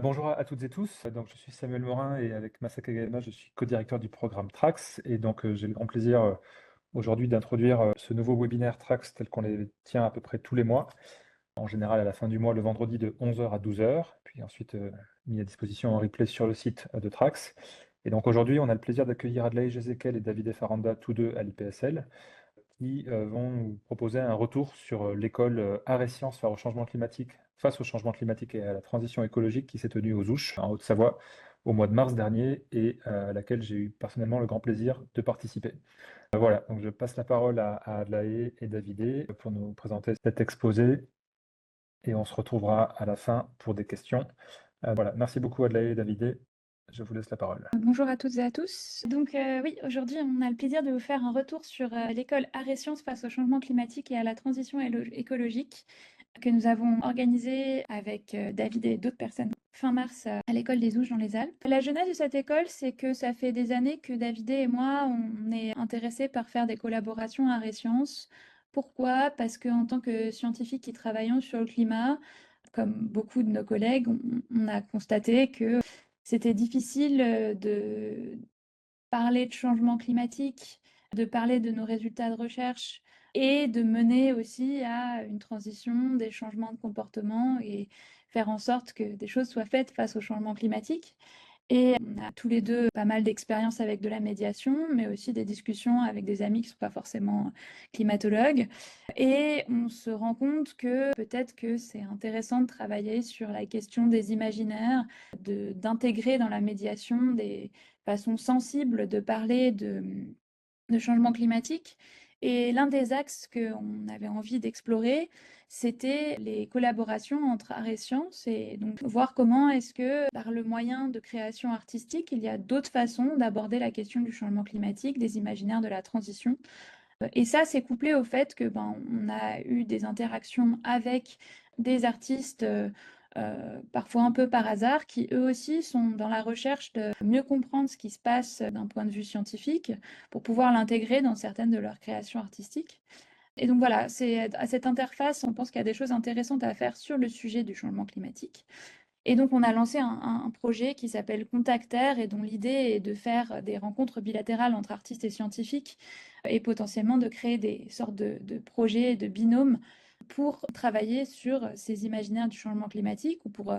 Bonjour à toutes et tous. Donc, je suis Samuel Morin et avec Masaka Gaema, je suis co-directeur du programme Trax. Et donc, j'ai le grand plaisir aujourd'hui d'introduire ce nouveau webinaire Trax tel qu'on les tient à peu près tous les mois. En général, à la fin du mois, le vendredi de 11 heures à 12 heures, puis ensuite mis à disposition en replay sur le site de Trax. Et donc, aujourd'hui, on a le plaisir d'accueillir Adlaï Jezekel et David Faranda, tous deux à l'IPSL, qui vont nous proposer un retour sur l'école Arts et Sciences face au changement climatique et à la transition écologique qui s'est tenue aux Ouches, en Haute-Savoie, au mois de mars dernier et à laquelle j'ai eu personnellement le grand plaisir de participer. Voilà, donc je passe la parole à Adlaé et Davidé pour nous présenter cet exposé et on se retrouvera à la fin pour des questions. Voilà, merci beaucoup Adlaé et Davidé. Je vous laisse la parole. Bonjour à toutes et à tous. Donc oui, aujourd'hui, on a le plaisir de vous faire un retour sur l'école Arts et Sciences face au changement climatique et à la transition écologique que nous avons organisé avec David et d'autres personnes fin mars à l'école des Ouches dans les Alpes. La genèse de cette école, c'est que ça fait des années que David et moi, on est intéressés par faire des collaborations Arts et Sciences. Pourquoi? Parce qu'en tant que scientifiques qui travaillons sur le climat, comme beaucoup de nos collègues, on a constaté que c'était difficile de parler de changement climatique, de parler de nos résultats de recherche et de mener aussi à une transition des changements de comportement et faire en sorte que des choses soient faites face au changement climatique. Et on a tous les deux pas mal d'expérience avec de la médiation, mais aussi des discussions avec des amis qui ne sont pas forcément climatologues. Et on se rend compte que peut-être que c'est intéressant de travailler sur la question des imaginaires, d'intégrer dans la médiation des façons sensibles de parler de changement climatique. Et l'un des axes qu'on avait envie d'explorer, c'était les collaborations entre arts et sciences, et donc voir comment est-ce que, par le moyen de création artistique, il y a d'autres façons d'aborder la question du changement climatique, des imaginaires de la transition. Et ça, c'est couplé au fait que on a eu des interactions avec des artistes, parfois un peu par hasard, qui eux aussi sont dans la recherche de mieux comprendre ce qui se passe d'un point de vue scientifique pour pouvoir l'intégrer dans certaines de leurs créations artistiques. Et donc voilà, c'est à cette interface, on pense qu'il y a des choses intéressantes à faire sur le sujet du changement climatique. Et donc, on a lancé un projet qui s'appelle Contactaire et dont l'idée est de faire des rencontres bilatérales entre artistes et scientifiques et potentiellement de créer des sortes de projets, de binômes pour travailler sur ces imaginaires du changement climatique ou pour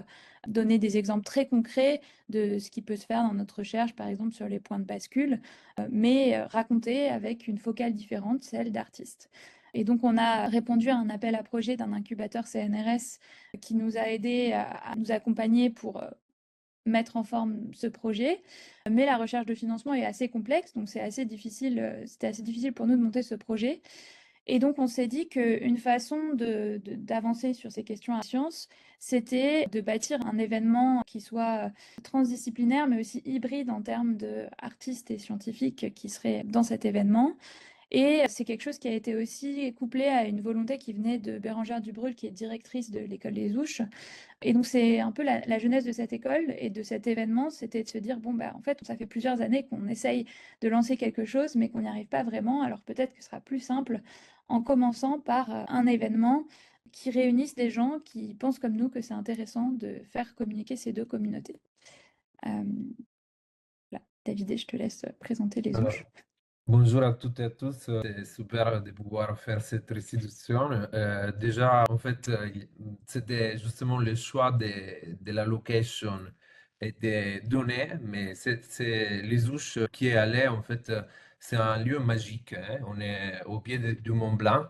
donner des exemples très concrets de ce qui peut se faire dans notre recherche, par exemple sur les points de bascule, mais raconter avec une focale différente, celle d'artistes. Et donc, on a répondu à un appel à projet d'un incubateur CNRS qui nous a aidés à nous accompagner pour mettre en forme ce projet. Mais la recherche de financement est assez complexe, donc c'était assez difficile pour nous de monter ce projet. Et donc, on s'est dit qu'une façon d'avancer sur ces questions à sciences, c'était de bâtir un événement qui soit transdisciplinaire, mais aussi hybride en termes d'artistes et scientifiques qui seraient dans cet événement. Et c'est quelque chose qui a été aussi couplé à une volonté qui venait de Bérengère Dubrul, qui est directrice de l'école des Ouches. Et donc, c'est un peu la jeunesse de cette école et de cet événement, c'était de se dire, bon, en fait, ça fait plusieurs années qu'on essaye de lancer quelque chose, mais qu'on n'y arrive pas vraiment. Alors peut-être que ce sera plus simple en commençant par un événement qui réunisse des gens qui pensent comme nous que c'est intéressant de faire communiquer ces deux communautés. Euh, voilà. David, je te laisse présenter les Alors, Ouches. bonjour à toutes et à tous. C'est super de pouvoir faire cette restitution. Déjà, en fait, c'était justement le choix de la location et des données, mais c'est les Ouches qui est allé, en fait, c'est un lieu magique, hein. On est au pied du Mont Blanc.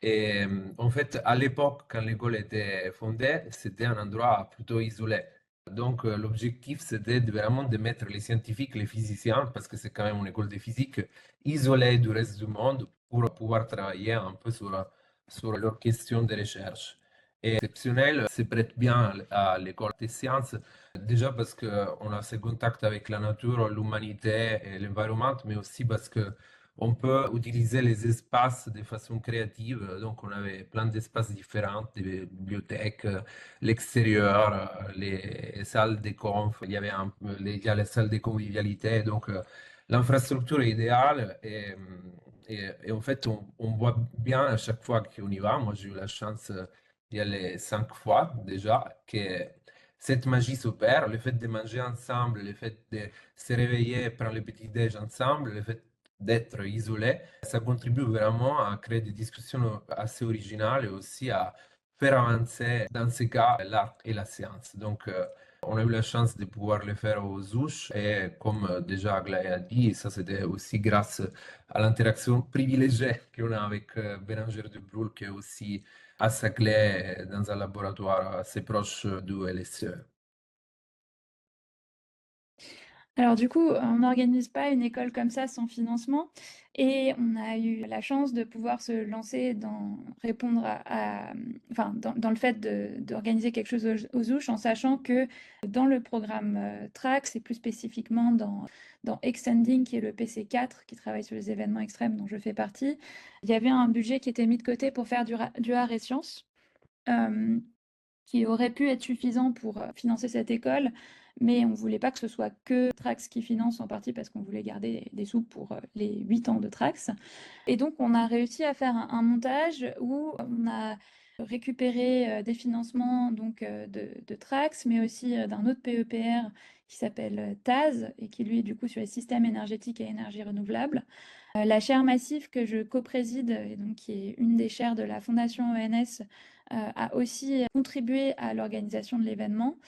Et en fait, à l'époque, quand l'école était fondée, c'était un endroit plutôt isolé. Donc, l'objectif, c'était vraiment de mettre les scientifiques, les physiciens, parce que c'est quand même une école de physique, isolée du reste du monde pour pouvoir travailler un peu sur leurs questions de recherche. Et exceptionnel, se prête bien à l'école des sciences, déjà parce qu'on a ce contact avec la nature, l'humanité et l'environnement, mais aussi parce que on peut utiliser les espaces de façon créative. Donc, on avait plein d'espaces différents, des bibliothèques, l'extérieur, les salles de conf, il y a les salles de convivialité. Donc, l'infrastructure est idéale et en fait, on voit bien à chaque fois qu'on y va. Moi, j'ai eu la chance d'y aller 5 fois déjà, que cette magie s'opère, le fait de manger ensemble, le fait de se réveiller, prendre le petit déj ensemble, le fait d'être isolé, ça contribue vraiment à créer des discussions assez originales et aussi à faire avancer, dans ce cas, l'art et la science. Donc, on a eu la chance de pouvoir le faire aux Zouches et comme déjà Aglaé a dit, ça c'était aussi grâce à l'interaction privilégiée qu'on a avec Bérangère de Brul, qui est aussi à Saclay dans un laboratoire assez proche du LSE. Alors du coup, on n'organise pas une école comme ça sans financement et on a eu la chance de pouvoir se lancer dans répondre enfin, dans le fait d'organiser quelque chose aux Ouches en sachant que dans le programme TRAX et plus spécifiquement dans Extending, qui est le PC4 qui travaille sur les événements extrêmes dont je fais partie, il y avait un budget qui était mis de côté pour faire du art et sciences. Qui aurait pu être suffisant pour financer cette école, mais on ne voulait pas que ce soit que Trax qui finance, en partie parce qu'on voulait garder des sous pour les 8 ans de Trax. Et donc, on a réussi à faire un montage où on a récupéré des financements donc, de Trax, mais aussi d'un autre PEPR qui s'appelle TAS et qui, lui, est du coup sur les systèmes énergétiques et énergies renouvelables. La chaire massive que je co-préside, et donc qui est une des chaires de la Fondation ENS, a aussi contribué à l'organisation de l'événement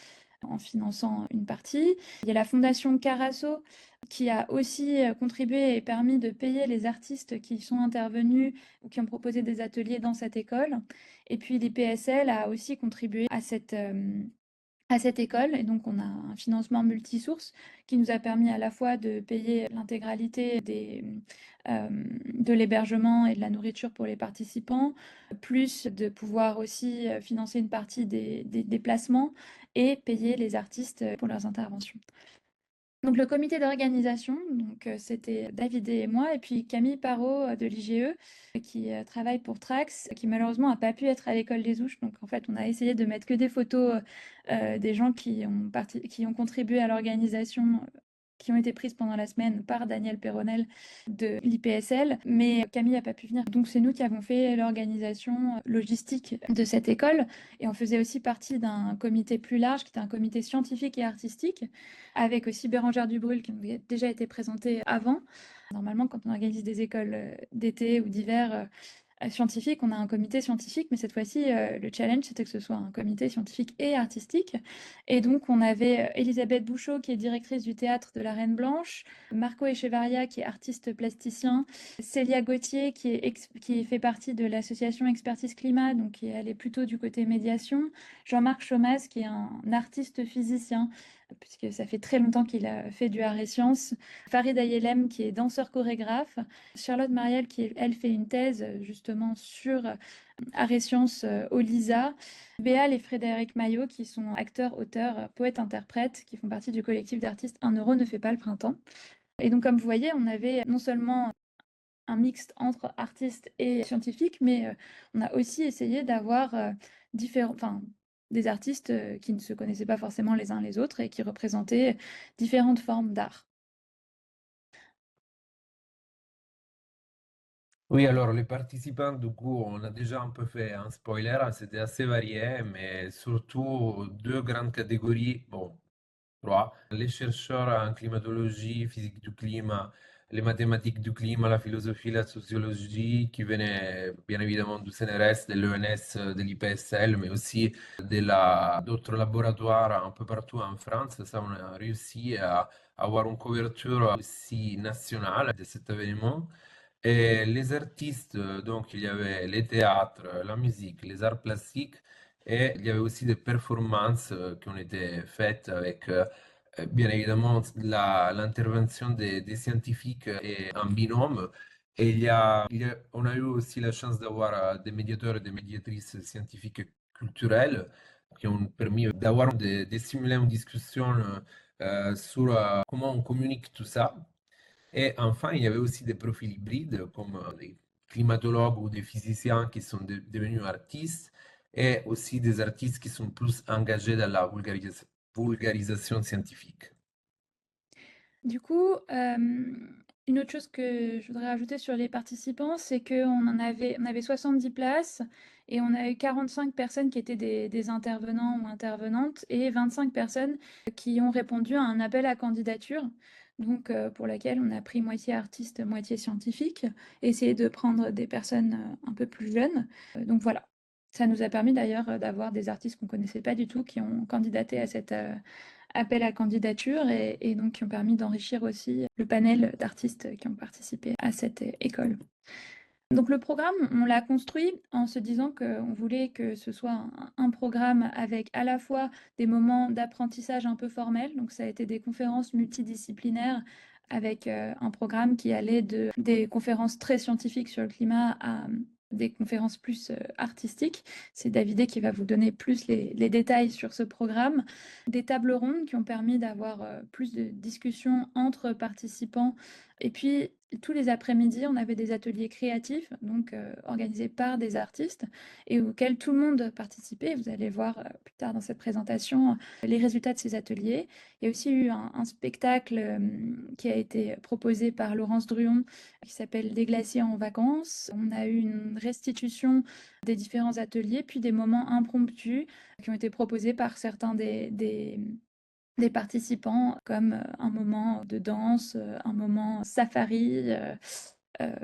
en finançant une partie. Il y a la Fondation Carasso qui a aussi contribué et permis de payer les artistes qui sont intervenus ou qui ont proposé des ateliers dans cette école. Et puis l'IPSL a aussi contribué à cette école. Et donc, on a un financement multisource qui nous a permis à la fois de payer l'intégralité de l'hébergement et de la nourriture pour les participants, plus de pouvoir aussi financer une partie des déplacements et payer les artistes pour leurs interventions. Donc le comité d'organisation, donc c'était David et moi, et puis Camille Parot de l'IGE, qui travaille pour Trax, qui malheureusement n'a pas pu être à l'école des Ouches. Donc en fait, on a essayé de mettre que des photos des gens qui ont contribué à l'organisation, qui ont été prises pendant la semaine par Daniel Perronel de l'IPSL, mais Camille n'a pas pu venir. Donc c'est nous qui avons fait l'organisation logistique de cette école, et on faisait aussi partie d'un comité plus large, qui était un comité scientifique et artistique, avec aussi Bérangère Dubrul, qui avait déjà été présentée avant. Normalement, quand on organise des écoles d'été ou d'hiver scientifiques, on a un comité scientifique, mais cette fois-ci, le challenge, c'était que ce soit un comité scientifique et artistique. Et donc, on avait Elisabeth Bouchot, qui est directrice du théâtre de la Reine Blanche, Marco Echevarria, qui est artiste plasticien, Célia Gauthier, qui fait partie de l'association Expertise Climat, donc elle est plutôt du côté médiation, Jean-Marc Chomaz, qui est un artiste physicien, puisque ça fait très longtemps qu'il a fait du art et sciences, Farid Ayelem, qui est danseur chorégraphe, Charlotte Marielle, qui, elle, fait une thèse justement sur art et sciences au LISA, Béal et Frédéric Maillot, qui sont acteurs, auteurs, poètes, interprètes, qui font partie du collectif d'artistes Un euro ne fait pas le printemps. Et donc, comme vous voyez, on avait non seulement un mixte entre artistes et scientifiques, mais on a aussi essayé d'avoir des artistes qui ne se connaissaient pas forcément les uns les autres et qui représentaient différentes formes d'art. Oui, alors les participants, du coup, on a déjà un peu fait un spoiler, c'était assez varié, mais surtout deux grandes catégories, bon, trois, les chercheurs en climatologie, physique du climat, les mathématiques du climat, la philosophie, la sociologie, qui venaient bien évidemment du CNRS, de l'ENS, de l'IPSL, mais aussi d'autres laboratoires un peu partout en France. Ça, on a réussi à avoir une couverture aussi nationale de cet événement. Et les artistes, donc il y avait les théâtres, la musique, les arts plastiques, et il y avait aussi des performances qui ont été faites avec, bien évidemment, l'intervention des scientifiques et en binôme. Et on a eu aussi la chance d'avoir des médiateurs et des médiatrices scientifiques et culturelles qui ont permis d'avoir des stimulants de discussion sur comment on communique tout ça. Et enfin, il y avait aussi des profils hybrides comme des climatologues ou des physiciens qui sont devenus artistes et aussi des artistes qui sont plus engagés dans la vulgarisation scientifique. Du coup, Une autre chose que je voudrais rajouter sur les participants, c'est on avait 70 places et on a eu 45 personnes qui étaient des intervenants ou intervenantes et 25 personnes qui ont répondu à un appel à candidature, donc pour laquelle on a pris moitié artistes, moitié scientifiques, essayé de prendre des personnes un peu plus jeunes. Donc voilà. Ça nous a permis d'ailleurs d'avoir des artistes qu'on connaissait pas du tout qui ont candidaté à cet appel à candidature et donc qui ont permis d'enrichir aussi le panel d'artistes qui ont participé à cette école. Donc le programme, on l'a construit en se disant qu'on voulait que ce soit un programme avec à la fois des moments d'apprentissage un peu formels, donc ça a été des conférences multidisciplinaires avec un programme qui allait des conférences très scientifiques sur le climat à des conférences plus artistiques. C'est Davidé qui va vous donner plus les détails sur ce programme. Des tables rondes qui ont permis d'avoir plus de discussions entre participants. Et puis, tous les après-midi, on avait des ateliers créatifs, donc organisés par des artistes, et auxquels tout le monde participait. Vous allez voir plus tard dans cette présentation les résultats de ces ateliers. Il y a aussi eu un spectacle qui a été proposé par Laurence Druon, qui s'appelle Des glaciers en vacances. On a eu une restitution des différents ateliers, puis des moments impromptus qui ont été proposés par certains des participants, comme un moment de danse, un moment safari. Euh,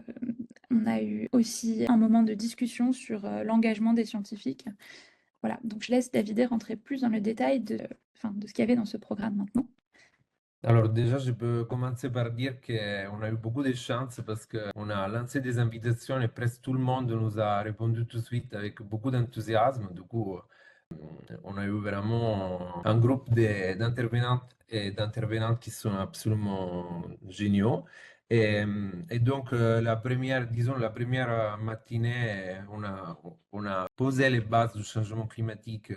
on a eu aussi un moment de discussion sur l'engagement des scientifiques. Voilà, donc je laisse David rentrer plus dans le détail de ce qu'il y avait dans ce programme maintenant. Alors déjà, je peux commencer par dire qu'on a eu beaucoup de chance parce qu'on a lancé des invitations et presque tout le monde nous a répondu tout de suite avec beaucoup d'enthousiasme. Du coup, on a eu vraiment un groupe d'intervenantes et d'intervenants qui sont absolument géniaux. Et donc, disons, la première matinée, on a posé les bases du changement climatique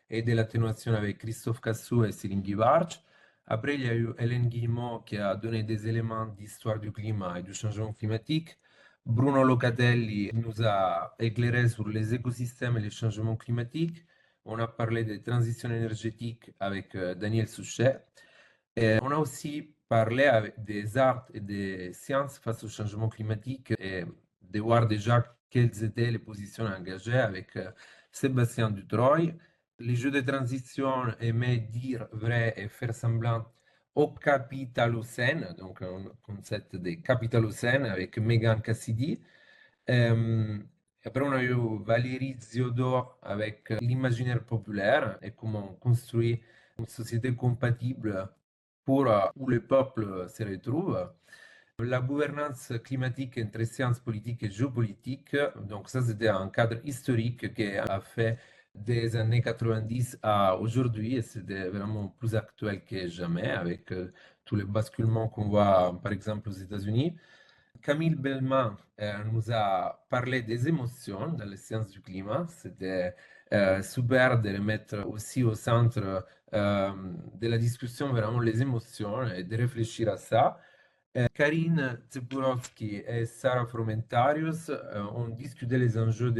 et de l'atténuation avec Christophe Cassou et Céline Guivarch. Après, il y a eu Hélène Guillemot qui a donné des éléments d'histoire du climat et du changement climatique. Bruno Locatelli nous a éclairé sur les écosystèmes et les changements climatiques. On a parlé de transition énergétique avec Daniel Souchet. Et on a aussi parlé avec des arts et des sciences face au changement climatique et de voir déjà quelles étaient les positions engagées avec Sébastien Dutreuil. Les jeux de transition aimaient dire vrai et faire semblant au capitalocène, donc un concept de capitalocène avec Megan Cassidy. Après, on a eu Valérie Ziodo avec l'imaginaire populaire et comment construire une société compatible pour où le peuple se retrouve. La gouvernance climatique entre sciences politiques et géopolitiques, donc ça c'était un cadre historique qui a fait des années 90 à aujourd'hui et c'était vraiment plus actuel que jamais avec tous les basculements qu'on voit par exemple aux États-Unis. Camille Bellman nous a parlé des émotions dans les sciences du climat. C'était super de les mettre aussi au centre de la discussion, vraiment les émotions et de réfléchir à ça. Karine Zeburowski et Sarah Frumentarius ont discuté les enjeux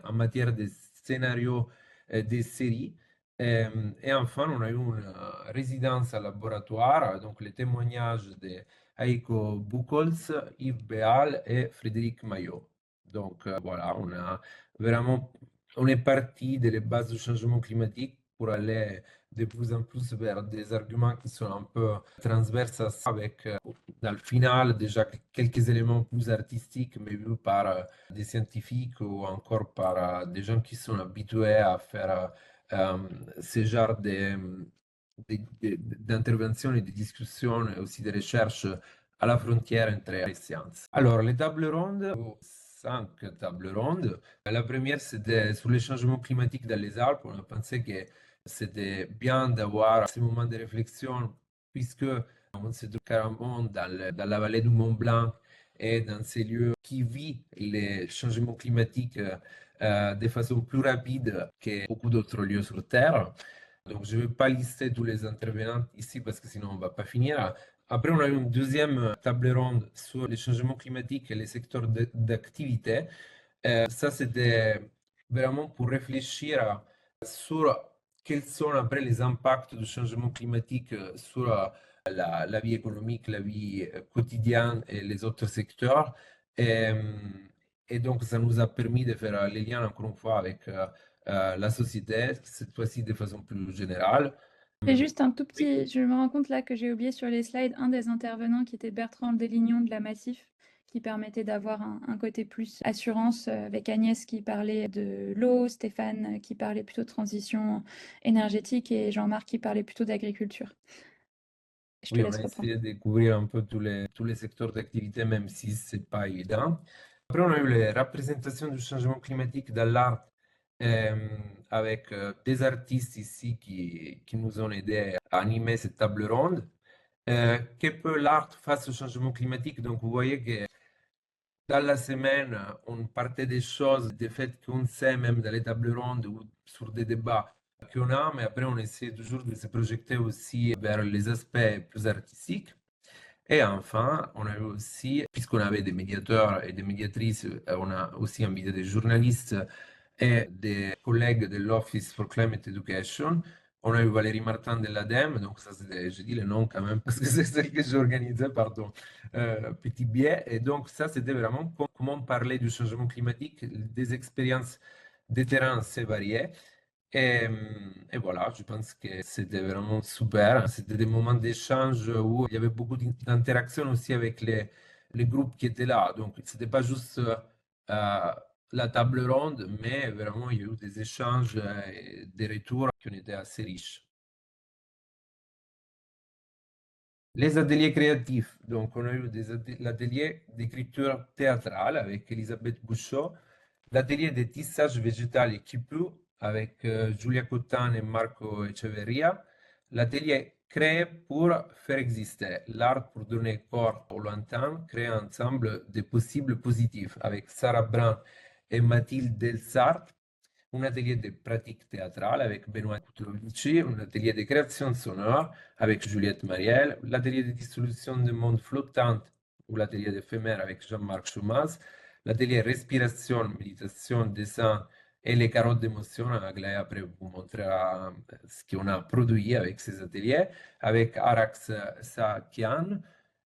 en matière de scénarios des séries. Et enfin, on a eu une résidence à laboratoire, donc les témoignages de Heiko Buchholz, Yves Béal et Frédéric Maillot. Donc voilà, on est parti des bases du changement climatique pour aller de plus en plus vers des arguments qui sont un peu transverses à ça, avec dans le final déjà quelques éléments plus artistiques, mais vus par des scientifiques ou encore par des gens qui sont habitués à faire ce genre d'intervention et de discussion et aussi de recherche à la frontière entre les sciences. Alors, les tables rondes, 5 tables rondes. La première, c'était sur les changements climatiques dans les Alpes. On a pensé que c'était bien d'avoir ce moment de réflexion puisque on se trouve carrément dans la vallée du Mont Blanc et dans ces lieux qui vivent les changements climatiques de façon plus rapide que beaucoup d'autres lieux sur Terre. Donc, je ne vais pas lister tous les intervenants ici parce que sinon on ne va pas finir. Après, on a eu une deuxième table ronde sur les changements climatiques et les secteurs d'activité. Ça, c'était vraiment pour réfléchir sur quels sont après les impacts du changement climatique sur la vie économique, la vie quotidienne et les autres secteurs. Et, et donc, ça nous a permis de faire les liens, encore une fois, avec la société, cette fois-ci de façon plus générale. Et juste un tout Oui. petit, je me rends compte là que j'ai oublié sur les slides un des intervenants qui était Bertrand Delignon de la Massif, qui permettait d'avoir un côté plus assurance, avec Agnès qui parlait de l'eau, Stéphane qui parlait plutôt de transition énergétique et Jean-Marc qui parlait plutôt d'agriculture. Je te Oui, on laisse a reprendre. essayé de découvrir un peu tous les secteurs d'activité, même si c'est pas évident. Après, on a eu les représentations du changement climatique dans l'art, euh, avec des artistes ici qui nous ont aidés à animer cette table ronde. Que peut l'art face au changement climatique? Donc, vous voyez que dans la semaine, on partait des choses, des faits qu'on sait, même dans les tables rondes ou sur des débats qu'on a, mais après, on essaie toujours de se projeter aussi vers les aspects plus artistiques. Et enfin, on a eu aussi, puisqu'on avait des médiateurs et des médiatrices, on a aussi invité des journalistes et des collègues de l'Office for Climate Education. On a eu Valérie Martin de l'ADEME, donc ça, je dis le nom quand même parce que c'est celle que j'ai organisée, pardon, petit biais. Et donc ça, c'était vraiment comment parler du changement climatique, des expériences de terrain assez variées. Et voilà, je pense que c'était vraiment super. C'était des moments d'échange où il y avait beaucoup d'interaction aussi avec les groupes qui étaient là. Donc, c'était pas juste la table ronde, mais vraiment, il y a eu des échanges et des retours qui ont été assez riches. Les ateliers créatifs. Donc, on a eu l'atelier d'écriture théâtrale avec Elisabeth Bouchot, l'atelier de tissage végétal et quipu avec Giulia Cottan et Marco Echeverria, l'atelier créé pour faire exister l'art pour donner corps au lointain, créer ensemble des possibles positifs avec Sarah Brand et Mathilde Delsart, un atelier de pratique théâtrale avec Benoît Kutlovici, un atelier de création sonore avec Juliette Marielle, l'atelier de dissolution de monde flottante ou l'atelier d'éphémère avec Jean-Marc Chomaz, l'atelier respiration, méditation, dessin et les carottes d'émotion. Aglaé après vous montrera ce qu'on a produit avec ces ateliers, avec Arax Sakian,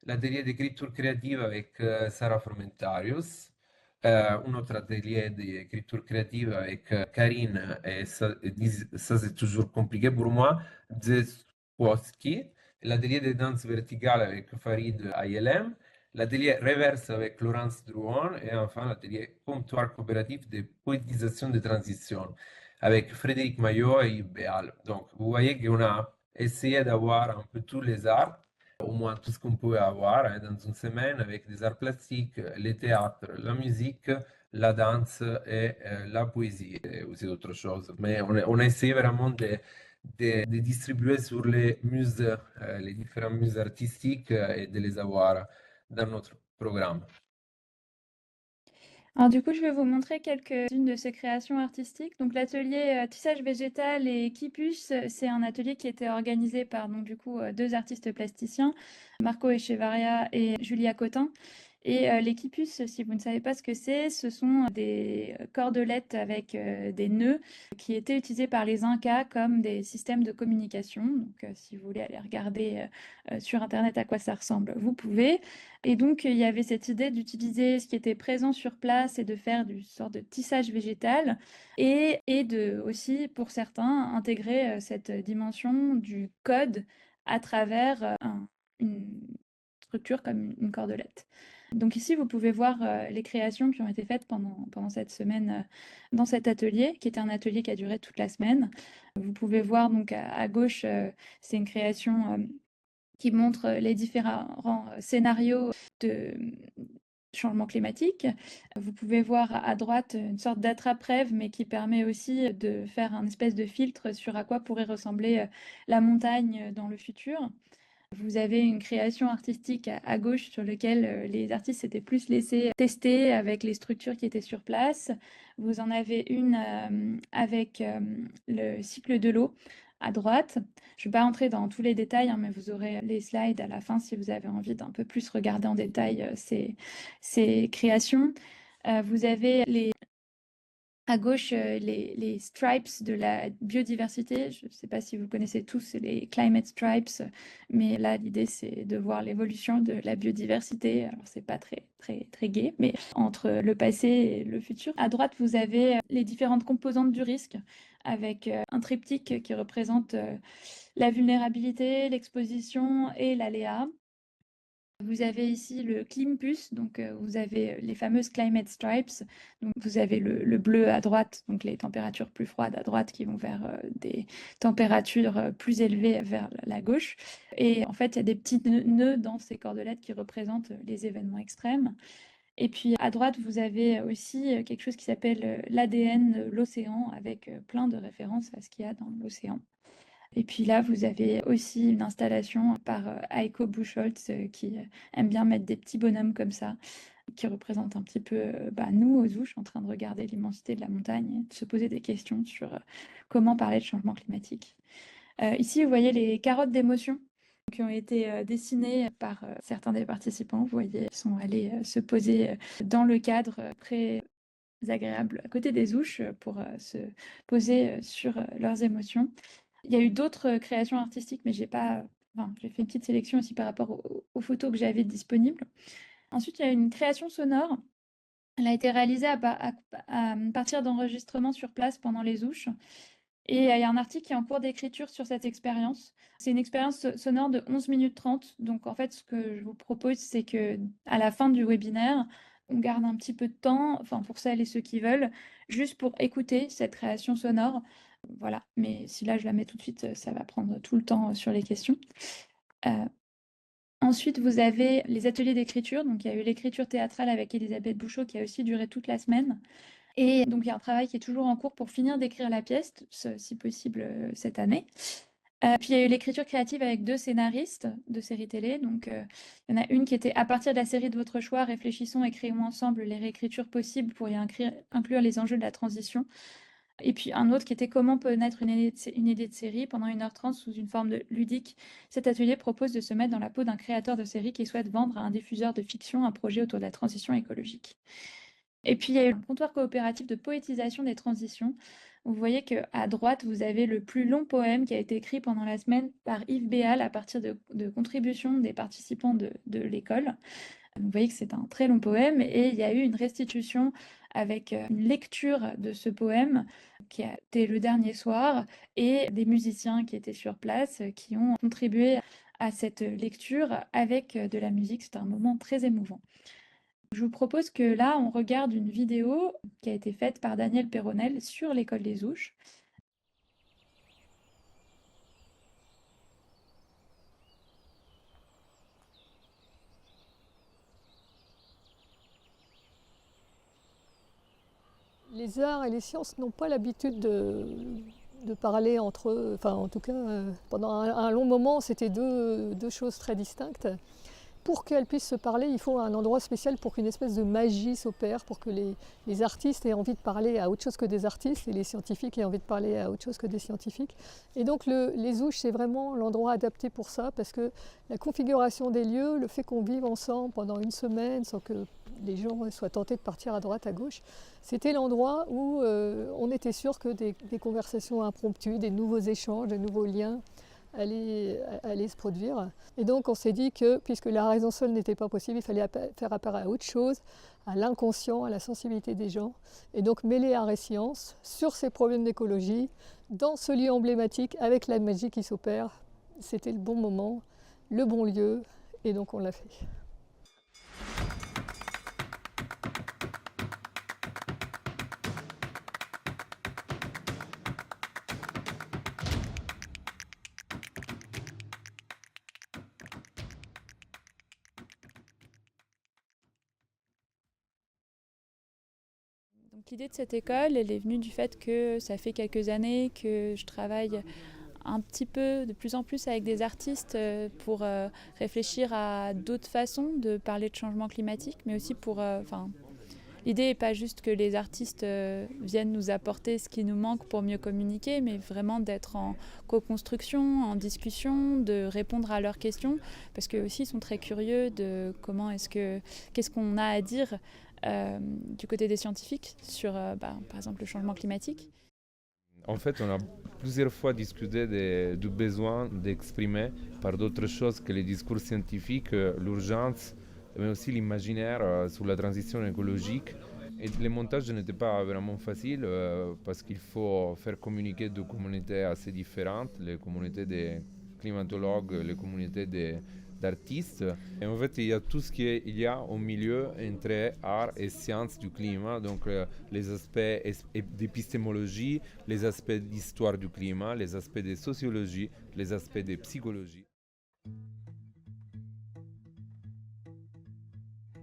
l'atelier d'écriture créative avec Sarah Formentarius, un autre atelier d'écriture créative avec Karine, et ça c'est toujours compliqué pour moi, Zeskowski, l'atelier de danse verticale avec Farid ILM, l'atelier reverse avec Laurence Drouin, et enfin l'atelier comptoir coopératif de poétisation de transition avec Frédéric Maillot et Yves Béal. Donc vous voyez qu'on a essayé d'avoir un peu tous les arts, au moins tout ce qu'on pouvait avoir dans une semaine avec des arts plastiques, les théâtres, la musique, la danse et la poésie et aussi d'autres choses. Mais on a essayé vraiment de distribuer sur les musées, les différents musées artistiques et de les avoir dans notre programme. Alors du coup, je vais vous montrer quelques-unes de ces créations artistiques. Donc l'atelier tissage végétal et Kipus, c'est un atelier qui était organisé par donc, du coup, deux artistes plasticiens, Marco Echevarria et Julia Cotin. Et les Kipus, si vous ne savez pas ce que c'est, ce sont des cordelettes avec des nœuds qui étaient utilisés par les Incas comme des systèmes de communication. Donc si vous voulez aller regarder sur Internet à quoi ça ressemble, vous pouvez. Et donc, il y avait cette idée d'utiliser ce qui était présent sur place et de faire du sort de tissage végétal et de aussi, pour certains, intégrer cette dimension du code à travers une structure comme une cordelette. Donc ici, vous pouvez voir les créations qui ont été faites pendant cette semaine dans cet atelier, qui était un atelier qui a duré toute la semaine. Vous pouvez voir donc à gauche, c'est une création qui montre les différents scénarios de changement climatique. Vous pouvez voir à droite une sorte d'attrape-rêve, mais qui permet aussi de faire un espèce de filtre sur à quoi pourrait ressembler la montagne dans le futur. Vous avez une création artistique à gauche sur laquelle les artistes s'étaient plus laissés tester avec les structures qui étaient sur place. Vous en avez une avec le cycle de l'eau à droite. Je ne vais pas entrer dans tous les détails, hein, mais vous aurez les slides à la fin si vous avez envie d'un peu plus regarder en détail ces créations. Vous avez les À gauche, les stripes de la biodiversité. Je ne sais pas si vous connaissez tous, c'est les climate stripes, mais là, l'idée, c'est de voir l'évolution de la biodiversité. Alors, c'est pas très gai, mais entre le passé et le futur. À droite, vous avez les différentes composantes du risque, avec un triptyque qui représente la vulnérabilité, l'exposition et l'aléa. Vous avez ici le Climpus, donc vous avez les fameuses Climate Stripes. Donc vous avez le bleu à droite, donc les températures plus froides à droite qui vont vers des températures plus élevées vers la gauche. Et en fait, il y a des petits nœuds dans ces cordelettes qui représentent les événements extrêmes. Et puis à droite, vous avez aussi quelque chose qui s'appelle l'ADN de l'océan, avec plein de références à ce qu'il y a dans l'océan. Et puis là, vous avez aussi une installation par Heiko Buchholz qui aime bien mettre des petits bonhommes comme ça, qui représentent un petit peu nous aux Ouches en train de regarder l'immensité de la montagne et de se poser des questions sur comment parler de changement climatique. Ici, vous voyez les carottes d'émotion qui ont été dessinées par certains des participants. Vous voyez, ils sont allés se poser dans le cadre très agréable à côté des Ouches pour se poser sur leurs émotions. Il y a eu d'autres créations artistiques, mais j'ai pas. Enfin, j'ai fait une petite sélection aussi par rapport aux photos que j'avais disponibles. Ensuite, il y a une création sonore. Elle a été réalisée à partir d'enregistrements sur place pendant les Ouches. Et il y a un article qui est en cours d'écriture sur cette expérience. C'est une expérience sonore de 11 minutes 30. Donc, en fait, ce que je vous propose, c'est que à la fin du webinaire, on garde un petit peu de temps, enfin, pour celles et ceux qui veulent, juste pour écouter cette création sonore. Voilà, mais si là je la mets tout de suite, ça va prendre tout le temps sur les questions. Ensuite, vous avez les ateliers d'écriture. Donc, il y a eu l'écriture théâtrale avec Elisabeth Bouchot qui a aussi duré toute la semaine. Et donc, il y a un travail qui est toujours en cours pour finir d'écrire la pièce, si possible cette année. Puis, il y a eu l'écriture créative avec 2 scénaristes de séries télé. Donc, il y en a une qui était à partir de la série de votre choix, réfléchissons et créons ensemble les réécritures possibles pour y inclure les enjeux de la transition. Et puis un autre qui était comment peut naître une idée de série pendant 1h30 sous une forme de ludique. Cet atelier propose de se mettre dans la peau d'un créateur de série qui souhaite vendre à un diffuseur de fiction un projet autour de la transition écologique. Et puis il y a eu un comptoir coopératif de poétisation des transitions. Vous voyez qu'à droite, vous avez le plus long poème qui a été écrit pendant la semaine par Yves Béal à partir de contributions des participants de l'école. Vous voyez que c'est un très long poème et il y a eu une restitution avec une lecture de ce poème qui a été le dernier soir et des musiciens qui étaient sur place qui ont contribué à cette lecture avec de la musique. C'était un moment très émouvant. Je vous propose que là, on regarde une vidéo qui a été faite par Daniel Perronel sur l'école des Ouches. Les arts et les sciences n'ont pas l'habitude de parler entre eux. Enfin, en tout cas, pendant un long moment, c'était deux choses très distinctes. Pour qu'elles puissent se parler, il faut un endroit spécial pour qu'une espèce de magie s'opère, pour que les artistes aient envie de parler à autre chose que des artistes et les scientifiques aient envie de parler à autre chose que des scientifiques. Et donc les Ouches, c'est vraiment l'endroit adapté pour ça, parce que la configuration des lieux, le fait qu'on vive ensemble pendant une semaine sans que les gens soient tentés de partir à droite, à gauche, c'était l'endroit où on était sûr que des conversations impromptues, des nouveaux échanges, des nouveaux liens allaient se produire. Et donc on s'est dit que puisque la raison seule n'était pas possible, il fallait faire appel à autre chose, à l'inconscient, à la sensibilité des gens, et donc mêler art et science sur ces problèmes d'écologie, dans ce lieu emblématique, avec la magie qui s'opère. C'était le bon moment, le bon lieu, et donc on l'a fait. Donc, l'idée de cette école, elle est venue du fait que ça fait quelques années que je travaille un petit peu, de plus en plus avec des artistes pour réfléchir à d'autres façons de parler de changement climatique, mais aussi pour... l'idée n'est pas juste que les artistes viennent nous apporter ce qui nous manque pour mieux communiquer, mais vraiment d'être en co-construction, en discussion, de répondre à leurs questions, parce qu'eux aussi sont très curieux de qu'est-ce qu'on a à dire du côté des scientifiques sur, par exemple, le changement climatique. En fait, on a plusieurs fois discuté du besoin d'exprimer par d'autres choses que les discours scientifiques l'urgence, mais aussi l'imaginaire sur la transition écologique. Et le montage n'était pas vraiment facile parce qu'il faut faire communiquer deux communautés assez différentes, les communautés des climatologues, les communautés d'artistes. Et en fait, il y a tout ce qu'il y a au milieu entre art et sciences du climat, donc les aspects d'épistémologie, les aspects d'histoire du climat, les aspects de sociologie, les aspects de psychologie.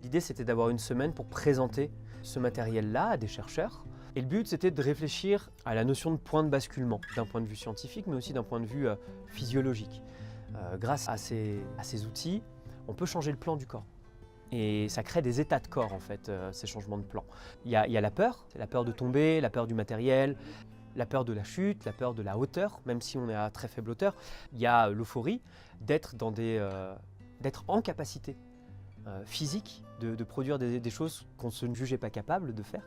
L'idée, c'était d'avoir une semaine pour présenter ce matériel-là à des chercheurs. Et le but, c'était de réfléchir à la notion de point de basculement, d'un point de vue scientifique, mais aussi d'un point de vue physiologique. Grâce à ces outils, on peut changer le plan du corps. Et ça crée des états de corps, en fait, ces changements de plan. Il y a la peur, c'est la peur de tomber, la peur du matériel, la peur de la chute, la peur de la hauteur, même si on est à très faible hauteur. Il y a l'euphorie d'être en capacité physique de produire des choses qu'on ne jugeait pas capable de faire.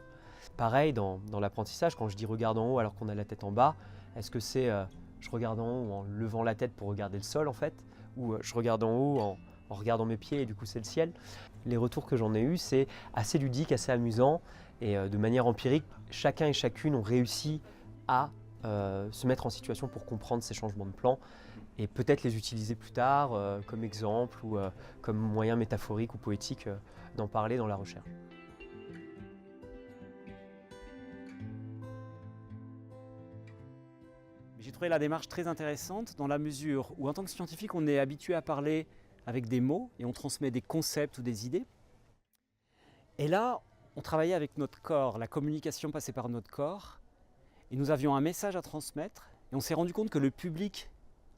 Pareil dans l'apprentissage, quand je dis regarde en haut alors qu'on a la tête en bas, est-ce que c'est je regarde en haut en levant la tête pour regarder le sol en fait, ou je regarde en haut en regardant mes pieds et du coup c'est le ciel. Les retours que j'en ai eus, c'est assez ludique, assez amusant et de manière empirique, chacun et chacune ont réussi à se mettre en situation pour comprendre ces changements de plan et peut-être les utiliser plus tard comme exemple ou comme moyen métaphorique ou poétique d'en parler dans la recherche. J'ai trouvé la démarche très intéressante dans la mesure où en tant que scientifique, on est habitué à parler avec des mots et on transmet des concepts ou des idées. Et là, on travaillait avec notre corps, la communication passait par notre corps et nous avions un message à transmettre et on s'est rendu compte que le public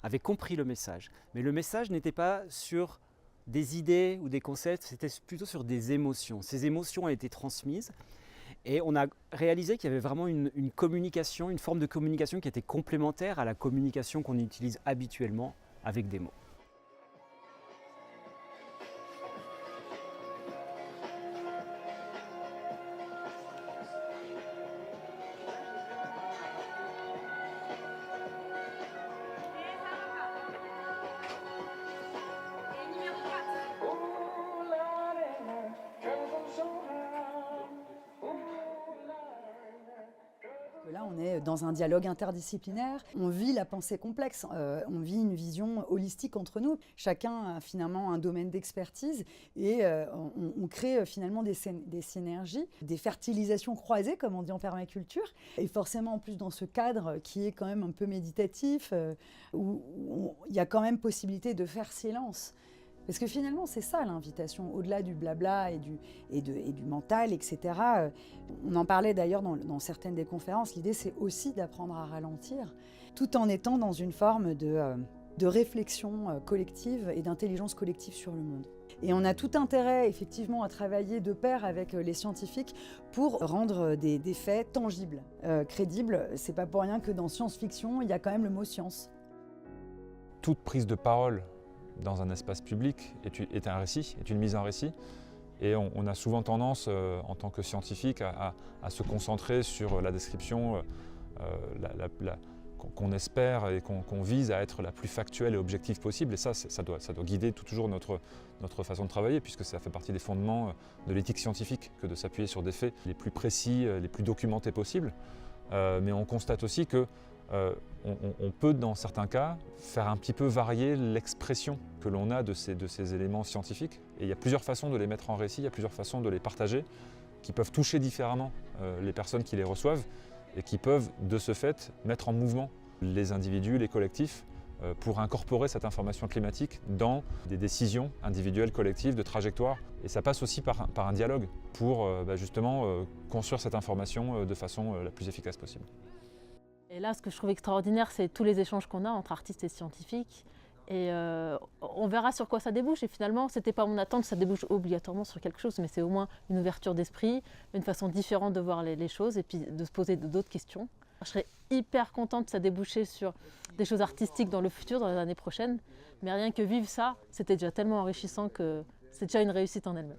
avait compris le message. Mais le message n'était pas sur des idées ou des concepts, c'était plutôt sur des émotions. Ces émotions ont été transmises. Et on a réalisé qu'il y avait vraiment une communication, une forme de communication qui était complémentaire à la communication qu'on utilise habituellement avec des mots. Là, on est dans un dialogue interdisciplinaire, on vit la pensée complexe, on vit une vision holistique entre nous. Chacun a finalement un domaine d'expertise et on crée finalement des synergies, des fertilisations croisées, comme on dit en permaculture. Et forcément, en plus, dans ce cadre qui est quand même un peu méditatif, où il y a quand même possibilité de faire silence. Parce que finalement, c'est ça l'invitation, au-delà du blabla et du mental, etc. On en parlait d'ailleurs dans certaines des conférences, l'idée c'est aussi d'apprendre à ralentir, tout en étant dans une forme de réflexion collective et d'intelligence collective sur le monde. Et on a tout intérêt effectivement à travailler de pair avec les scientifiques pour rendre des faits tangibles, crédibles. C'est pas pour rien que dans science-fiction, il y a quand même le mot science. Toute prise de parole dans un espace public est un récit, est une mise en récit. Et on a souvent tendance, en tant que scientifique, à se concentrer sur la description qu'on espère et qu'on vise à être la plus factuelle et objective possible. Et ça doit guider toujours notre façon de travailler, puisque ça fait partie des fondements de l'éthique scientifique que de s'appuyer sur des faits les plus précis, les plus documentés possibles. Mais on constate aussi que on peut, dans certains cas, faire un petit peu varier l'expression que l'on a de ces éléments scientifiques. Et il y a plusieurs façons de les mettre en récit, il y a plusieurs façons de les partager, qui peuvent toucher différemment les personnes qui les reçoivent et qui peuvent, de ce fait, mettre en mouvement les individus, les collectifs, pour incorporer cette information climatique dans des décisions individuelles, collectives, de trajectoire. Et ça passe aussi par un dialogue pour justement construire cette information de façon la plus efficace possible. Et là, ce que je trouve extraordinaire, c'est tous les échanges qu'on a entre artistes et scientifiques. Et on verra sur quoi ça débouche. Et finalement, ce n'était pas mon attente, ça débouche obligatoirement sur quelque chose, mais c'est au moins une ouverture d'esprit, une façon différente de voir les choses et puis de se poser d'autres questions. Je serais hyper contente que ça débouche sur des choses artistiques dans le futur, dans les années prochaines. Mais rien que vivre ça, c'était déjà tellement enrichissant que c'est déjà une réussite en elle-même.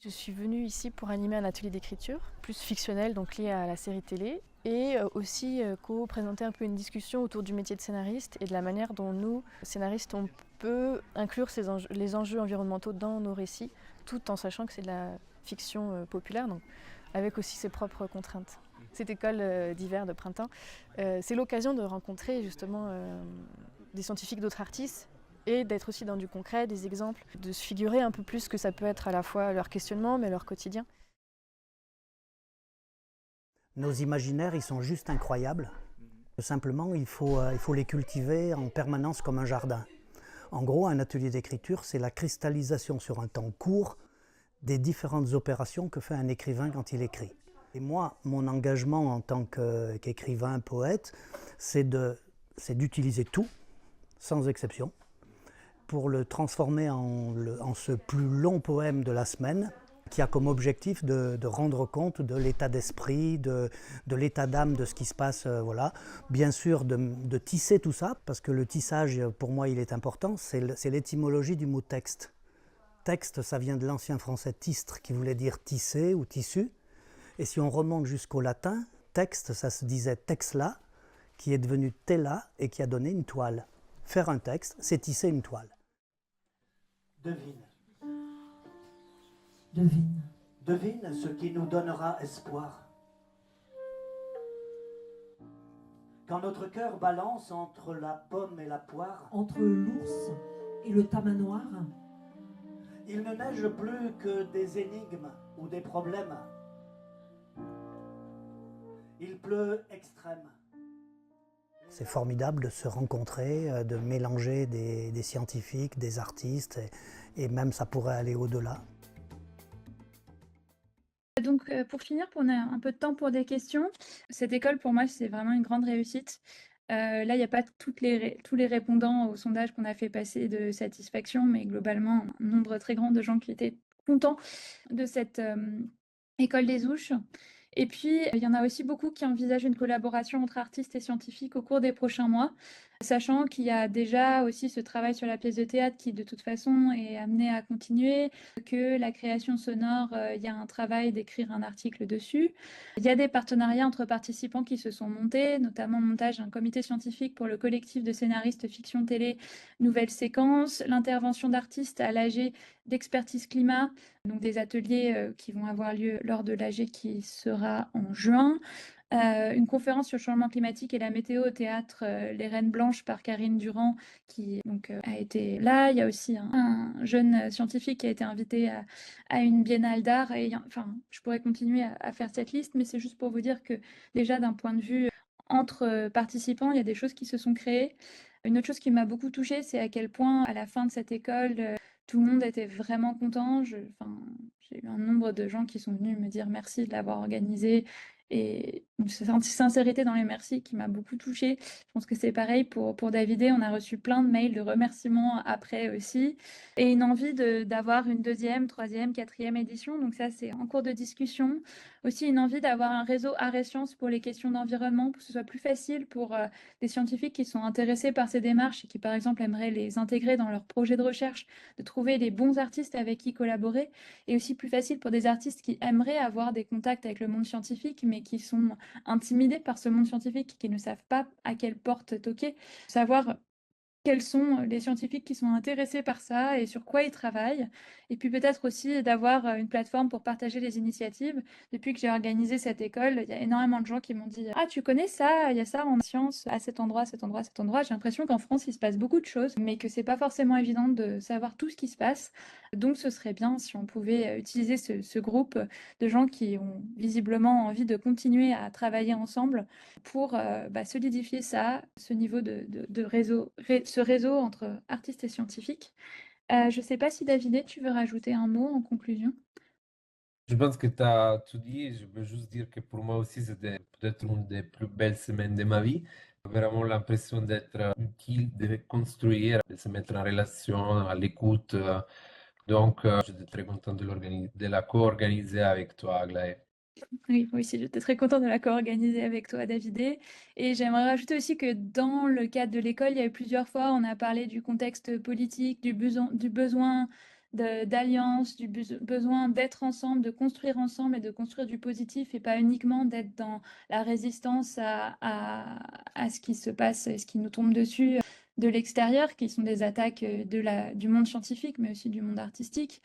Je suis venue ici pour animer un atelier d'écriture, plus fictionnel, donc lié à la série télé, et aussi co-présenter un peu une discussion autour du métier de scénariste et de la manière dont nous, scénaristes, on peut inclure les enjeux environnementaux dans nos récits, tout en sachant que c'est de la fiction populaire, donc avec aussi ses propres contraintes. Cette école d'hiver de printemps, c'est l'occasion de rencontrer justement des scientifiques d'autres artistes et d'être aussi dans du concret, des exemples, de se figurer un peu plus que ça peut être à la fois leur questionnement mais leur quotidien. Nos imaginaires, ils sont juste incroyables. Simplement, il faut les cultiver en permanence comme un jardin. En gros, un atelier d'écriture, c'est la cristallisation sur un temps court des différentes opérations que fait un écrivain quand il écrit. Et moi, mon engagement en tant qu'écrivain, poète, c'est d'utiliser tout, sans exception, pour le transformer en ce plus long poème de la semaine, qui a comme objectif de rendre compte de l'état d'esprit, de l'état d'âme de ce qui se passe. Voilà. Bien sûr, de tisser tout ça, parce que le tissage, pour moi, il est important, c'est l'étymologie du mot texte. Texte, ça vient de l'ancien français tistre, qui voulait dire tisser ou tissu. Et si on remonte jusqu'au latin, texte, ça se disait texla, qui est devenu tela et qui a donné une toile. Faire un texte, c'est tisser une toile. Devine. Devine. Devine ce qui nous donnera espoir. Quand notre cœur balance entre la pomme et la poire, entre l'ours et le tamanoir, il ne neige plus que des énigmes ou des problèmes. Il pleut extrême. C'est formidable de se rencontrer, de mélanger des scientifiques, des artistes, et même ça pourrait aller au-delà. Donc pour finir, on a un peu de temps pour des questions. Cette école, pour moi, c'est vraiment une grande réussite. Là, il n'y a pas tous les répondants au sondage qu'on a fait passer de satisfaction, mais globalement, un nombre très grand de gens qui étaient contents de cette école des Ouches. Et puis, il y en a aussi beaucoup qui envisagent une collaboration entre artistes et scientifiques au cours des prochains mois, sachant qu'il y a déjà aussi ce travail sur la pièce de théâtre qui, de toute façon, est amené à continuer, que la création sonore, il y a un travail d'écrire un article dessus. Il y a des partenariats entre participants qui se sont montés, notamment le montage d'un comité scientifique pour le collectif de scénaristes fiction télé Nouvelle Séquence, l'intervention d'artistes à l'AG d'expertise climat, donc des ateliers qui vont avoir lieu lors de l'AG qui sera en juin. Une conférence sur le changement climatique et la météo au théâtre Les Reines Blanches par Karine Durand qui donc, a été là. Il y a aussi un jeune scientifique qui a été invité à une biennale d'art. Et enfin, je pourrais continuer à faire cette liste, mais c'est juste pour vous dire que déjà d'un point de vue entre participants, il y a des choses qui se sont créées. Une autre chose qui m'a beaucoup touchée, c'est à quel point à la fin de cette école, tout le monde était vraiment content. J'ai eu un nombre de gens qui sont venus me dire merci de l'avoir organisé et une sincérité dans les merci qui m'a beaucoup touchée. Je pense que c'est pareil pour Davidé. On a reçu plein de mails de remerciements après aussi et une envie d'avoir une deuxième, troisième, quatrième édition. Donc ça, c'est en cours de discussion. Aussi une envie d'avoir un réseau Arts et Sciences pour les questions d'environnement, pour que ce soit plus facile pour des scientifiques qui sont intéressés par ces démarches et qui, par exemple, aimeraient les intégrer dans leur projet de recherche, de trouver les bons artistes avec qui collaborer, et aussi plus facile pour des artistes qui aimeraient avoir des contacts avec le monde scientifique, mais qui sont intimidés par ce monde scientifique, qui ne savent pas à quelle porte toquer, savoir quels sont les scientifiques qui sont intéressés par ça et sur quoi ils travaillent. Et puis peut-être aussi d'avoir une plateforme pour partager les initiatives. Depuis que j'ai organisé cette école, il y a énormément de gens qui m'ont dit « Ah, tu connais ça? Il y a ça en sciences à cet endroit, cet endroit, cet endroit. » J'ai l'impression qu'en France, il se passe beaucoup de choses, mais que c'est pas forcément évident de savoir tout ce qui se passe. Donc ce serait bien si on pouvait utiliser ce groupe de gens qui ont visiblement envie de continuer à travailler ensemble pour solidifier ça, ce niveau de réseau, ce réseau entre artistes et scientifiques. Je ne sais pas si Davidé, tu veux rajouter un mot en conclusion? Je pense que tu as tout dit. Je veux juste dire que pour moi aussi, c'était peut-être une des plus belles semaines de ma vie. Vraiment l'impression d'être utile, de construire, de se mettre en relation, à l'écoute. Donc, j'étais très content de la co-organiser avec toi, Aglaé. Oui, moi aussi, j'étais très contente de la co-organiser avec toi, Davidé. Et j'aimerais rajouter aussi que dans le cadre de l'école, il y a eu plusieurs fois, on a parlé du contexte politique, du besoin d'alliance, du besoin d'être ensemble, de construire ensemble et de construire du positif et pas uniquement d'être dans la résistance à ce qui se passe et ce qui nous tombe dessus de l'extérieur, qui sont des attaques du monde scientifique, mais aussi du monde artistique.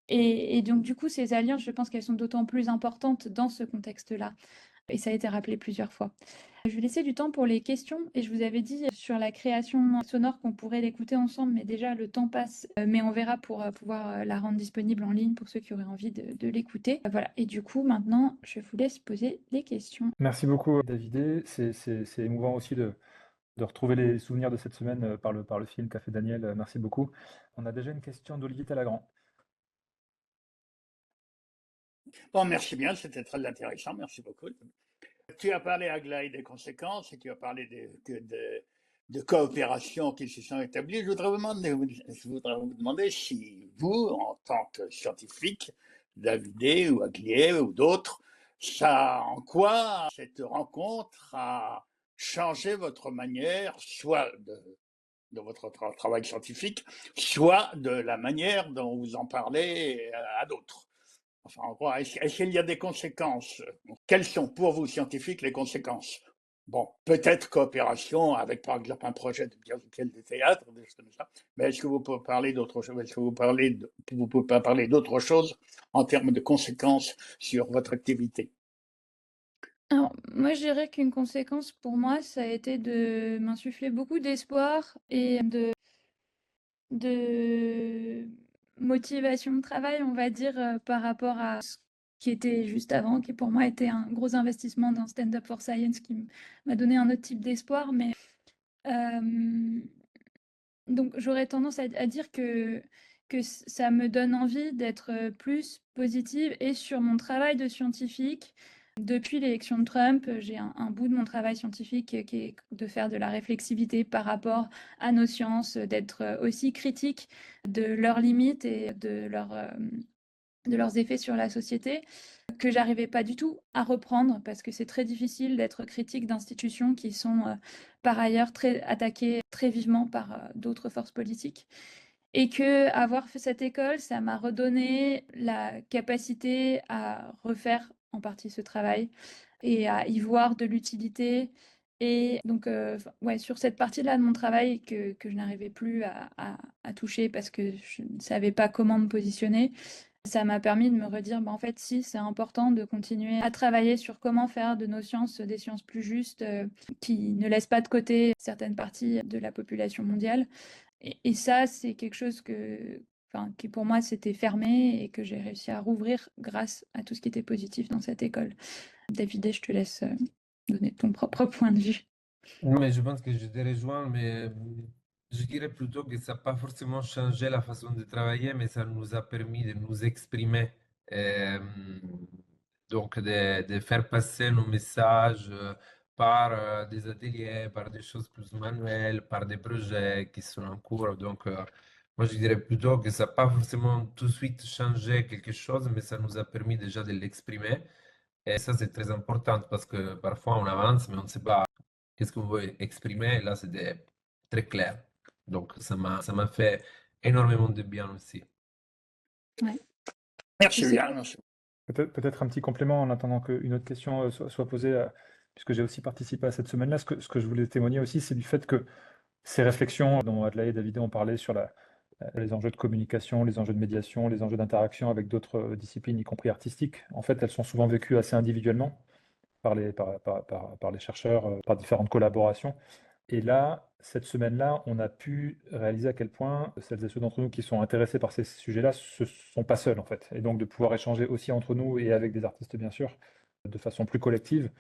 Et donc, du coup, ces alliances, je pense qu'elles sont d'autant plus importantes dans ce contexte-là. Et ça a été rappelé plusieurs fois. Je vais laisser du temps pour les questions. Et je vous avais dit sur la création sonore qu'on pourrait l'écouter ensemble, mais déjà, le temps passe. Mais on verra pour pouvoir la rendre disponible en ligne pour ceux qui auraient envie de l'écouter. Voilà. Et du coup, maintenant, je vous laisse poser les questions. Merci beaucoup, Davidé. C'est émouvant aussi de retrouver les souvenirs de cette semaine par le film qu'a fait Daniel. Merci beaucoup. On a déjà une question d'Olivier Talagrand. Bon, merci bien, c'était très intéressant, merci beaucoup. Tu as parlé, Aglaé, des conséquences et tu as parlé de coopération qui se sont établies. Je voudrais vous demander si vous, en tant que scientifique, Davidé ou Aglaé ou d'autres, en quoi cette rencontre a changé votre manière, soit de votre travail scientifique, soit de la manière dont vous en parlez à d'autres. Enfin, en gros, est-ce qu'il y a des conséquences? Quelles sont pour vous, scientifiques, les conséquences? Bon, peut-être coopération avec, par exemple, un projet de théâtre, des choses comme ça, mais est-ce que vous pouvez parler d'autre chose? Est-ce que vous pouvez pas parler d'autre chose en termes de conséquences sur votre activité? Alors, moi, je dirais qu'une conséquence pour moi, ça a été de m'insuffler beaucoup d'espoir et de motivation de travail, on va dire, par rapport à ce qui était juste avant, qui pour moi était un gros investissement dans Stand Up for Science, qui m'a donné un autre type d'espoir. Mais donc j'aurais tendance à dire que ça me donne envie d'être plus positive et sur mon travail de scientifique. Depuis l'élection de Trump, j'ai un bout de mon travail scientifique qui est de faire de la réflexivité par rapport à nos sciences, d'être aussi critique de leurs limites et de leurs effets sur la société, que j'arrivais pas du tout à reprendre parce que c'est très difficile d'être critique d'institutions qui sont par ailleurs très attaquées très vivement par d'autres forces politiques. Et que avoir fait cette école, ça m'a redonné la capacité à refaire en partie ce travail et à y voir de l'utilité. Et donc, ouais, sur cette partie-là de mon travail que je n'arrivais plus à toucher parce que je ne savais pas comment me positionner, ça m'a permis de me redire, en fait, si, c'est important de continuer à travailler sur comment faire de nos sciences des sciences plus justes, qui ne laissent pas de côté certaines parties de la population mondiale. Et ça, c'est quelque chose qui pour moi s'était fermé et que j'ai réussi à rouvrir grâce à tout ce qui était positif dans cette école. David, je te laisse donner ton propre point de vue. Non, mais je pense que je te rejoins, mais je dirais plutôt que ça n'a pas forcément changé la façon de travailler, mais ça nous a permis de nous exprimer. euh, donc, de faire passer nos messages par des ateliers, par des choses plus manuelles, par des projets qui sont en cours. Donc, moi, je dirais plutôt que ça n'a pas forcément tout de suite changé quelque chose, mais ça nous a permis déjà de l'exprimer. Et ça, c'est très important parce que parfois on avance, mais on ne sait pas qu'est-ce qu'on veut exprimer. Et là, c'était très clair. Donc, ça m'a fait énormément de bien aussi. Ouais. Merci bien. Merci. Peut-être un petit complément en attendant qu'une autre question soit posée, puisque j'ai aussi participé à cette semaine-là. Ce que je voulais témoigner aussi, c'est du fait que ces réflexions dont Adelaide et David ont parlé sur les enjeux de communication, les enjeux de médiation, les enjeux d'interaction avec d'autres disciplines, y compris artistiques, en fait, elles sont souvent vécues assez individuellement par les chercheurs, par différentes collaborations. Et là, cette semaine-là, on a pu réaliser à quel point celles et ceux d'entre nous qui sont intéressés par ces sujets-là ne sont pas seuls, en fait. Et donc de pouvoir échanger aussi entre nous et avec des artistes, bien sûr, de façon plus collective,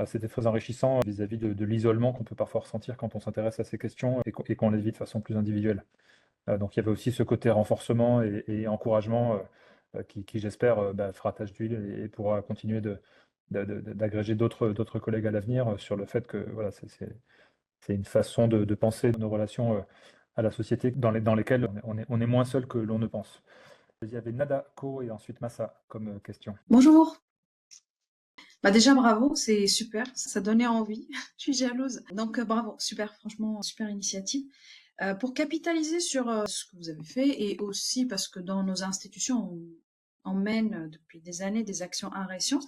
c'était très enrichissant vis-à-vis de l'isolement qu'on peut parfois ressentir quand on s'intéresse à ces questions et qu'on les vit de façon plus individuelle. Donc il y avait aussi ce côté renforcement et encouragement qui j'espère, fera tache d'huile et pourra continuer d'agréger d'autres collègues à l'avenir sur le fait que voilà, c'est une façon de penser nos relations à la société dans lesquelles on est moins seul que l'on ne pense. Il y avait Nada, Ko et ensuite Massa comme question. Bonjour. Déjà bravo, c'est super, ça donnait envie. Je suis jalouse. Donc bravo, super, franchement, super initiative. Pour capitaliser sur ce que vous avez fait et aussi parce que dans nos institutions, on mène depuis des années des actions art et sciences,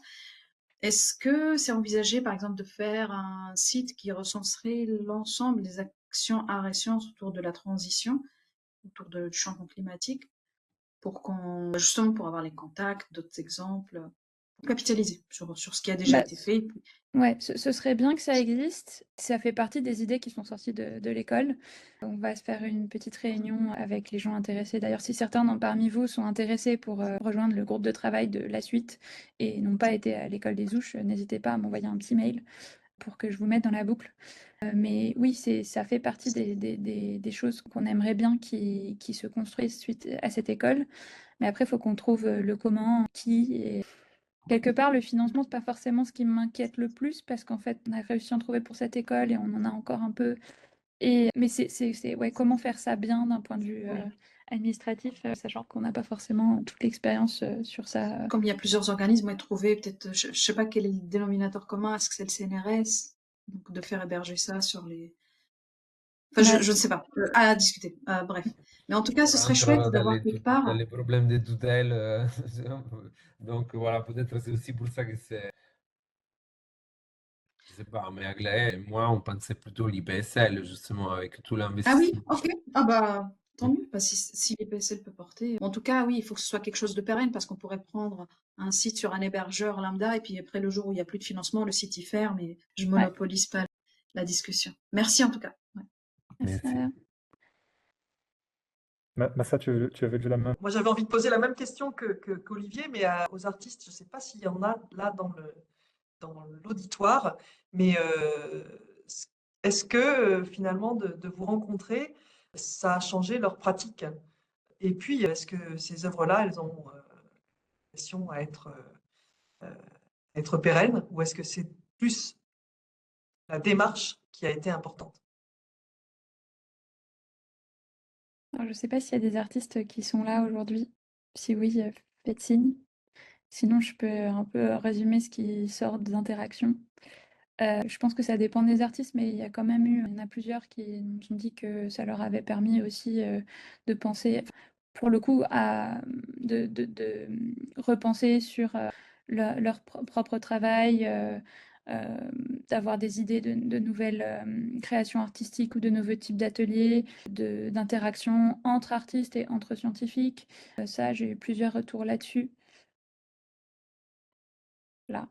est-ce que c'est envisagé, par exemple, de faire un site qui recenserait l'ensemble des actions art et sciences autour de la transition, autour du changement climatique, justement pour avoir les contacts, d'autres exemples, pour capitaliser sur ce qui a déjà Bah, été fait. Ouais, ce serait bien que ça existe. Ça fait partie des idées qui sont sorties de l'école. On va se faire une petite réunion avec les gens intéressés. D'ailleurs, si certains parmi vous sont intéressés pour rejoindre le groupe de travail de la suite et n'ont pas été à l'école des Ouches, n'hésitez pas à m'envoyer un petit mail pour que je vous mette dans la boucle. Mais oui, ça fait partie des choses qu'on aimerait bien qui se construisent suite à cette école. Mais après, il faut qu'on trouve le comment, qui, et quelque part, le financement, c'est pas forcément ce qui m'inquiète le plus parce qu'en fait, on a réussi à en trouver pour cette école et on en a encore un peu. Mais ouais, comment faire ça bien d'un point de vue administratif, sachant qu'on n'a pas forcément toute l'expérience sur ça. Comme il y a plusieurs organismes, ouais, trouver peut-être, je sais pas quel est le dénominateur commun, est-ce que c'est le CNRS? Donc de faire héberger ça sur les... Enfin, Bah, je ne sais pas, à discuter, bref. Mais en tout cas, ce On serait chouette rentre d'avoir quelque part... dans les problèmes de tutelle. Donc voilà, peut-être c'est aussi pour ça que c'est. Je sais pas, mais Aglaé et moi, on pensait plutôt l'IPSL, justement, avec tout Ah oui, l'investissement. ok. Ah bah, tant mieux. Bah, si les PSL peut porter. En tout cas, oui, il faut que ce soit quelque chose de pérenne parce qu'on pourrait prendre un site sur un hébergeur lambda et puis après, le jour où il n'y a plus de financement, le site y ferme et je monopolise pas la discussion. Merci en tout cas. Ouais. Merci. Massa, tu avais levé la main. Moi, j'avais envie de poser la même question qu'Olivier, mais aux artistes, je ne sais pas s'il y en a là dans l'auditoire, mais est-ce que finalement de vous rencontrer, ça a changé leur pratique? Et puis, est-ce que ces œuvres-là, elles ont vocation à être pérennes, ou est-ce que c'est plus la démarche qui a été importante? Alors, je sais pas s'il y a des artistes qui sont là aujourd'hui. Si oui, faites signe. Sinon, je peux un peu résumer ce qui sort des interactions. Je pense que ça dépend des artistes, mais il y en a plusieurs qui nous ont dit que ça leur avait permis aussi de penser, pour le coup, de repenser sur leur propre travail, d'avoir des idées de nouvelles créations artistiques ou de nouveaux types d'ateliers, d'interactions entre artistes et entre scientifiques. Ça, j'ai eu plusieurs retours là-dessus. Là.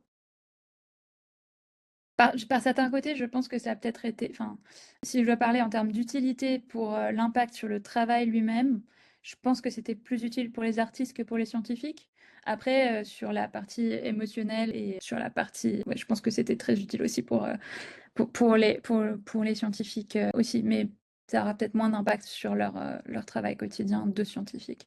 Par certains côtés, je pense que ça a peut-être été, enfin, si je dois parler en termes d'utilité pour l'impact sur le travail lui-même, je pense que c'était plus utile pour les artistes que pour les scientifiques. Après, sur la partie émotionnelle et sur la partie, ouais, je pense que c'était très utile aussi pour les scientifiques aussi, mais ça aura peut-être moins d'impact sur leur travail quotidien de scientifiques.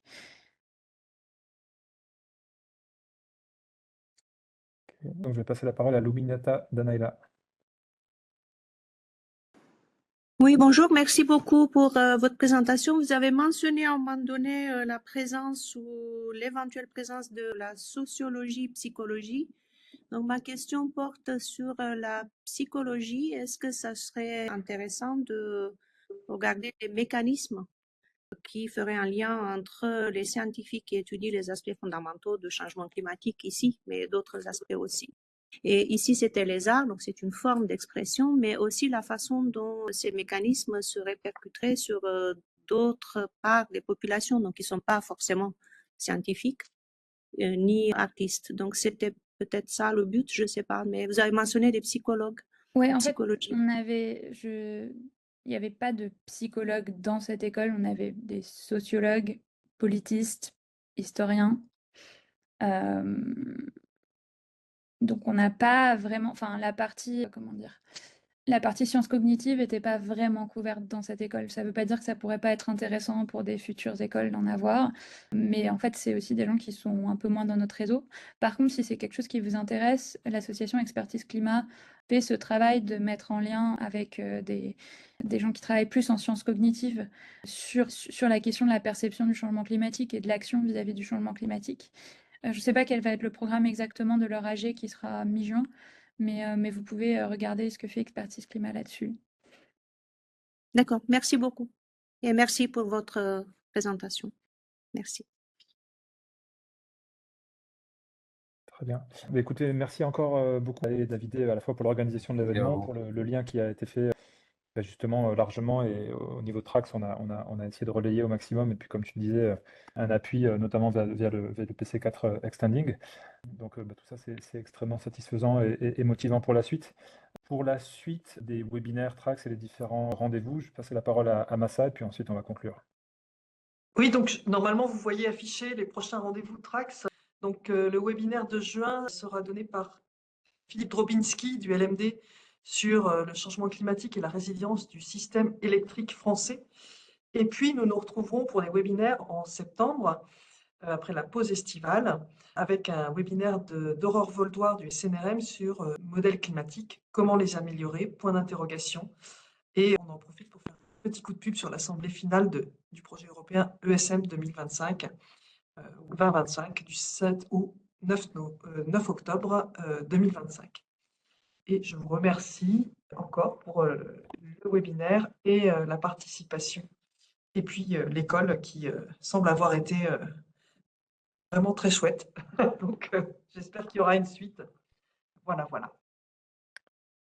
Donc, je vais passer la parole à Luminata Danaïla. Oui, bonjour, merci beaucoup pour votre présentation. Vous avez mentionné à un moment donné la présence ou l'éventuelle présence de la sociologie, psychologie. Donc ma question porte sur la psychologie. Est-ce que ça serait intéressant de regarder les mécanismes qui feraient un lien entre les scientifiques qui étudient les aspects fondamentaux du changement climatique ici, mais d'autres aspects aussi? Et ici, c'était les arts, donc c'est une forme d'expression, mais aussi la façon dont ces mécanismes se répercuteraient sur d'autres parts des populations, donc qui ne sont pas forcément scientifiques ni artistes. Donc c'était peut-être ça le but, je ne sais pas, mais vous avez mentionné des psychologues. Ouais, en fait, il n'y avait pas de psychologue dans cette école, on avait des sociologues, politistes, historiens. Donc on n'a pas vraiment, enfin la partie, comment dire, la partie sciences cognitives n'était pas vraiment couverte dans cette école. Ça ne veut pas dire que ça pourrait pas être intéressant pour des futures écoles d'en avoir, mais en fait c'est aussi des gens qui sont un peu moins dans notre réseau. Par contre, si c'est quelque chose qui vous intéresse, l'association Expertise Climat fait ce travail de mettre en lien avec des gens qui travaillent plus en sciences cognitives sur la question de la perception du changement climatique et de l'action vis-à-vis du changement climatique. Je ne sais pas quel va être le programme exactement de leur AG qui sera mi-juin, mais vous pouvez regarder ce que fait Expertise Climat là-dessus. D'accord, merci beaucoup. Et merci pour votre présentation. Merci. Très bien. Bah, écoutez, merci encore beaucoup à David, à la fois pour l'organisation de l'événement, pour le lien qui a été fait justement largement, et au niveau de Trax, on a essayé de relayer au maximum, et puis comme tu disais, un appui notamment via le PC4 Extending. Donc tout ça, c'est extrêmement satisfaisant et motivant pour la suite. Pour la suite des webinaires Trax et les différents rendez-vous, je vais passer la parole à Massa, et puis ensuite on va conclure. Oui, donc normalement, vous voyez afficher les prochains rendez-vous Trax. Donc le webinaire de juin sera donné par Philippe Drobinski du LMD sur le changement climatique et la résilience du système électrique français. Et puis, nous nous retrouverons pour des webinaires en septembre, après la pause estivale, avec un webinaire d'Aurore Voldoir du CNRM sur modèles climatiques, comment les améliorer, point d'interrogation. Et on en profite pour faire un petit coup de pub sur l'assemblée finale du projet européen ESM 2025, 2025, du 7 au 9 octobre 2025. Et je vous remercie encore pour le webinaire et la participation. Et puis l'école qui semble avoir été vraiment très chouette. Donc j'espère qu'il y aura une suite. Voilà, voilà.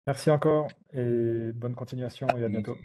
Merci encore, et bonne continuation, et à bientôt.